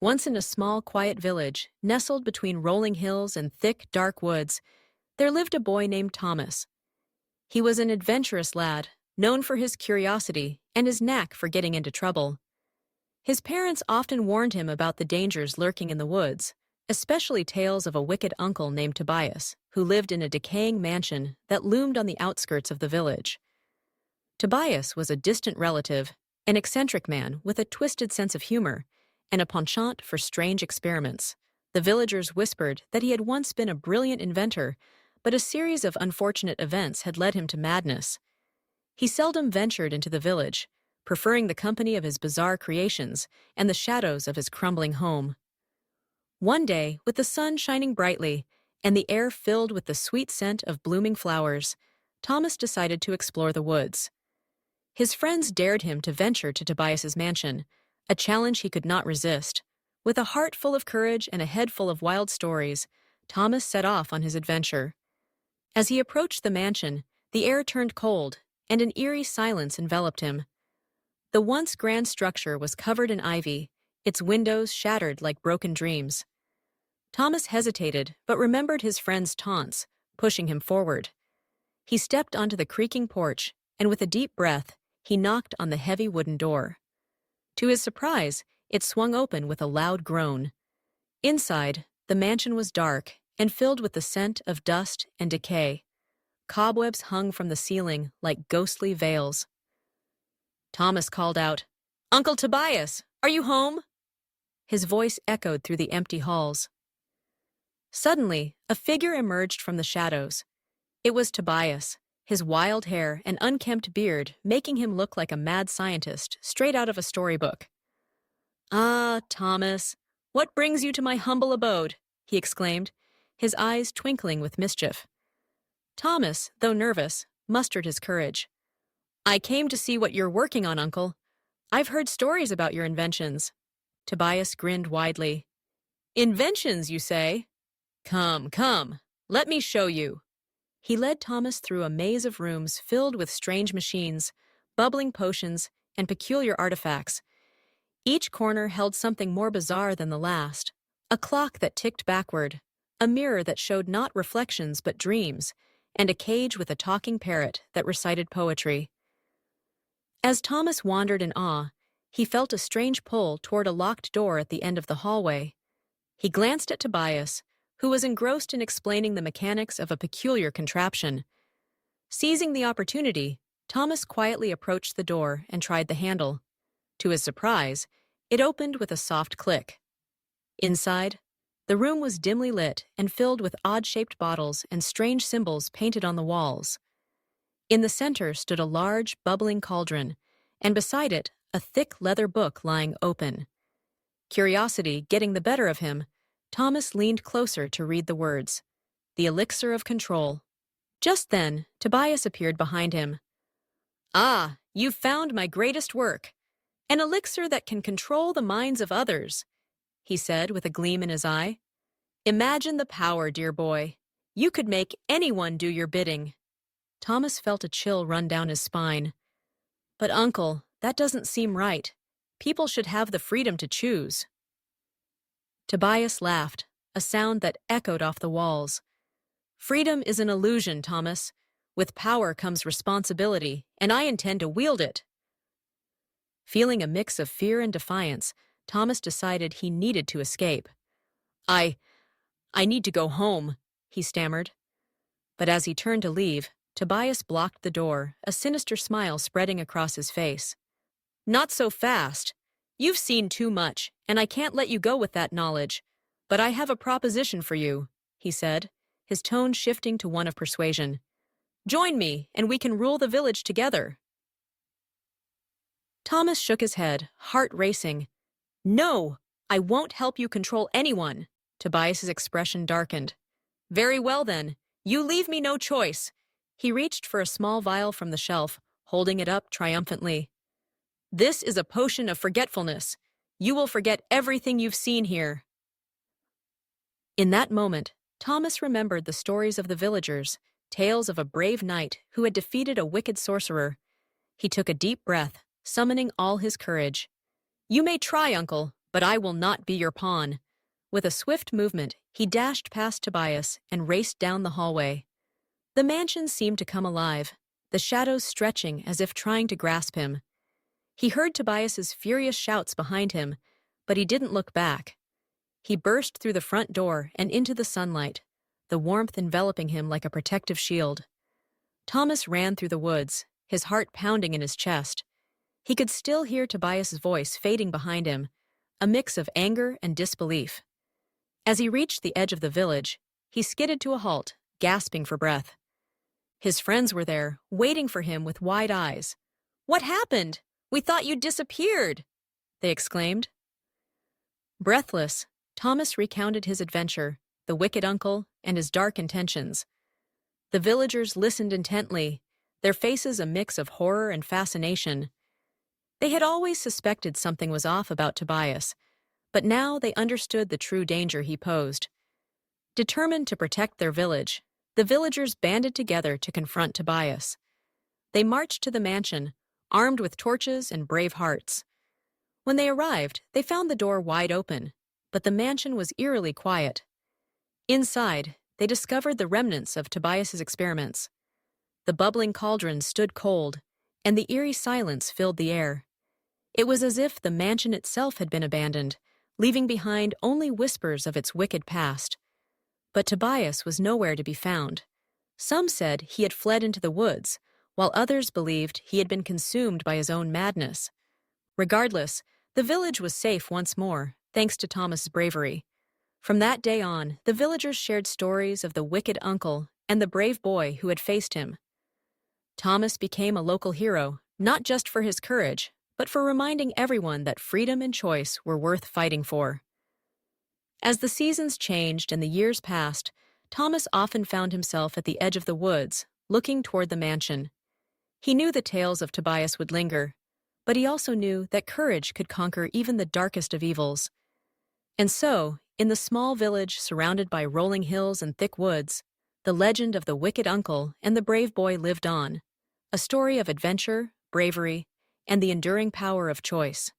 Once in a small, quiet village, nestled between rolling hills and thick, dark woods, there lived a boy named Thomas. He was an adventurous lad, known for his curiosity and his knack for getting into trouble. His parents often warned him about the dangers lurking in the woods, especially tales of a wicked uncle named Tobias, who lived in a decaying mansion that loomed on the outskirts of the village. Tobias was a distant relative, an eccentric man with a twisted sense of humor, and a penchant for strange experiments. The villagers whispered that he had once been a brilliant inventor, but a series of unfortunate events had led him to madness. He seldom ventured into the village, preferring the company of his bizarre creations and the shadows of his crumbling home. One day, with the sun shining brightly and the air filled with the sweet scent of blooming flowers, Thomas decided to explore the woods. His friends dared him to venture to Tobias's mansion, a challenge he could not resist. With a heart full of courage and a head full of wild stories, Thomas set off on his adventure. As he approached the mansion, the air turned cold, and an eerie silence enveloped him. The once grand structure was covered in ivy, its windows shattered like broken dreams. Thomas hesitated, but remembered his friend's taunts, pushing him forward. He stepped onto the creaking porch, and with a deep breath, he knocked on the heavy wooden door. To his surprise, it swung open with a loud groan. Inside, the mansion was dark and filled with the scent of dust and decay. Cobwebs hung from the ceiling like ghostly veils. Thomas called out, "Uncle Tobias, are you home?" His voice echoed through the empty halls. Suddenly, a figure emerged from the shadows. It was Tobias, his wild hair and unkempt beard making him look like a mad scientist straight out of a storybook. "Ah, Thomas, what brings you to my humble abode?" he exclaimed, his eyes twinkling with mischief. Thomas, though nervous, mustered his courage. "I came to see what you're working on, Uncle. I've heard stories about your inventions." Tobias grinned widely. "Inventions, you say? Come, let me show you." He led Thomas through a maze of rooms filled with strange machines, bubbling potions, and peculiar artifacts. Each corner held something more bizarre than the last: a clock that ticked backward, a mirror that showed not reflections but dreams, and a cage with a talking parrot that recited poetry. As Thomas wandered in awe, he felt a strange pull toward a locked door at the end of the hallway. He glanced at Tobias, who was engrossed in explaining the mechanics of a peculiar contraption. Seizing the opportunity, Thomas quietly approached the door and tried the handle. To his surprise, it opened with a soft click. Inside, the room was dimly lit and filled with odd-shaped bottles and strange symbols painted on the walls. In the center stood a large, bubbling cauldron, and beside it, a thick leather book lying open. Curiosity getting the better of him, Thomas leaned closer to read the words, "The Elixir of Control." Just then, Tobias appeared behind him. "Ah, you've found my greatest work, an elixir that can control the minds of others," he said with a gleam in his eye. "Imagine the power, dear boy. You could make anyone do your bidding." Thomas felt a chill run down his spine. "But Uncle, that doesn't seem right. People should have the freedom to choose." Tobias laughed, a sound that echoed off the walls. "Freedom is an illusion, Thomas. With power comes responsibility, and I intend to wield it." Feeling a mix of fear and defiance, Thomas decided he needed to escape. I need to go home," he stammered. But as he turned to leave, Tobias blocked the door, a sinister smile spreading across his face. "Not so fast. You've seen too much, and I can't let you go with that knowledge. But I have a proposition for you," he said, his tone shifting to one of persuasion. "Join me, and we can rule the village together." Thomas shook his head, heart racing. "No, I won't help you control anyone." Tobias's expression darkened. "Very well then, you leave me no choice." He reached for a small vial from the shelf, holding it up triumphantly. "This is a potion of forgetfulness. You will forget everything you've seen here." In that moment, Thomas remembered the stories of the villagers, tales of a brave knight who had defeated a wicked sorcerer. He took a deep breath, summoning all his courage. "You may try, Uncle, but I will not be your pawn." With a swift movement, he dashed past Tobias and raced down the hallway. The mansion seemed to come alive, the shadows stretching as if trying to grasp him. He heard Tobias's furious shouts behind him, but he didn't look back. He burst through the front door and into the sunlight, the warmth enveloping him like a protective shield. Thomas ran through the woods, his heart pounding in his chest. He could still hear Tobias's voice fading behind him, a mix of anger and disbelief. As he reached the edge of the village, he skidded to a halt, gasping for breath. His friends were there, waiting for him with wide eyes. "What happened? We thought you'd disappeared!" they exclaimed. Breathless, Thomas recounted his adventure, the wicked uncle, and his dark intentions. The villagers listened intently, their faces a mix of horror and fascination. They had always suspected something was off about Tobias, but now they understood the true danger he posed. Determined to protect their village, the villagers banded together to confront Tobias. They marched to the mansion, armed with torches and brave hearts. When they arrived, they found the door wide open, but the mansion was eerily quiet. Inside, they discovered the remnants of Tobias's experiments. The bubbling cauldron stood cold, and the eerie silence filled the air. It was as if the mansion itself had been abandoned, leaving behind only whispers of its wicked past. But Tobias was nowhere to be found. Some said he had fled into the woods, while others believed he had been consumed by his own madness. Regardless, the village was safe once more, thanks to Thomas's bravery. From that day on, the villagers shared stories of the wicked uncle and the brave boy who had faced him. Thomas became a local hero, not just for his courage, but for reminding everyone that freedom and choice were worth fighting for. As the seasons changed and the years passed, Thomas often found himself at the edge of the woods, looking toward the mansion. He knew the tales of Tobias would linger, but he also knew that courage could conquer even the darkest of evils. And so, in the small village surrounded by rolling hills and thick woods, the legend of the wicked uncle and the brave boy lived on, a story of adventure, bravery, and the enduring power of choice.